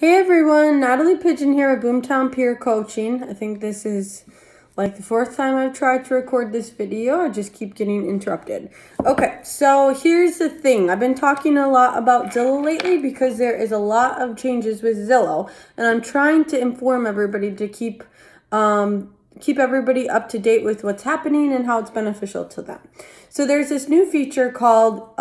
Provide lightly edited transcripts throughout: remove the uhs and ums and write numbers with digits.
Hey everyone, Natalie Pigeon here at Boomtown Peer Coaching. I think this is like the fourth time I've tried to record this video. I just keep getting interrupted. Okay, so here's the thing. I've been talking a lot about Zillow lately because there is a lot of changes with Zillow, and I'm trying to inform everybody to keep everybody up to date with what's happening and how it's beneficial to them. So there's this new feature called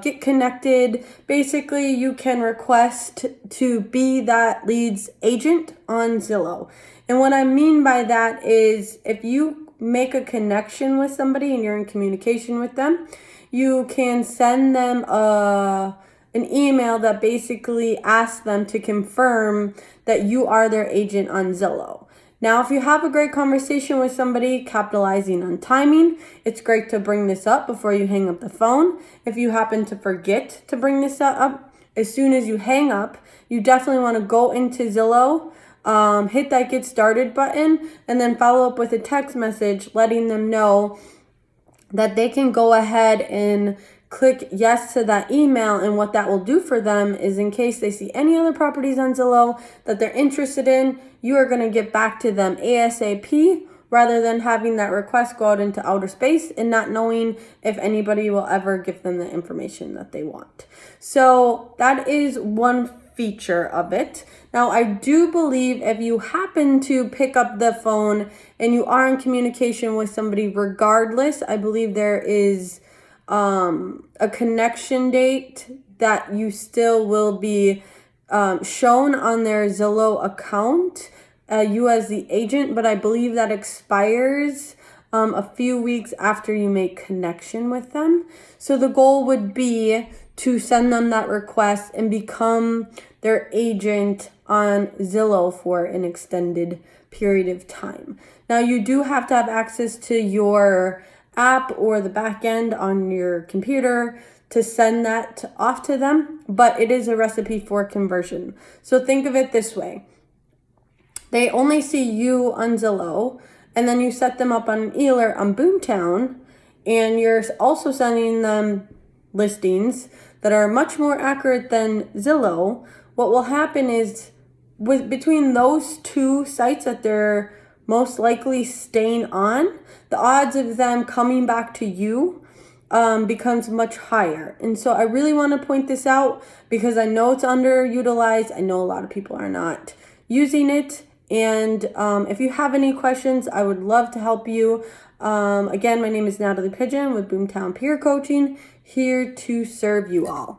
Get Connected. Basically, you can request to be that lead's agent on Zillow. And what I mean by that is if you make a connection with somebody and you're in communication with them, you can send them an email that basically asks them to confirm that you are their agent on Zillow. Now, if you have a great conversation with somebody, capitalizing on timing, it's great to bring this up before you hang up the phone. If you happen to forget to bring this up, as soon as you hang up, you definitely want to go into Zillow, hit that get started button, and then follow up with a text message letting them know that they can go ahead and click yes to that email. And what that will do for them is, in case they see any other properties on Zillow that they're interested in, you are going to get back to them ASAP rather than having that request go out into outer space and not knowing if anybody will ever give them the information that they want. So that is one feature of it. Now, I do believe if you happen to pick up the phone and you are in communication with somebody regardless, I believe there is a connection date that you still will be shown on their Zillow account, you as the agent, but I believe that expires a few weeks after you make connection with them. So the goal would be to send them that request and become their agent on Zillow for an extended period of time. Now, you do have to have access to your app or the back end on your computer to send that off to them, but it is a recipe for conversion. So think of it this way. They only see you on Zillow, and then you set them up on an e-alert on Boomtown, and you're also sending them listings that are much more accurate than Zillow. What will happen is between those two sites that they're most likely staying on, the odds of them coming back to you becomes much higher. And so I really want to point this out because I know it's underutilized. I know a lot of people are not using it. And if you have any questions, I would love to help you. Again, my name is Natalie Pigeon with Boomtown Peer Coaching, here to serve you all.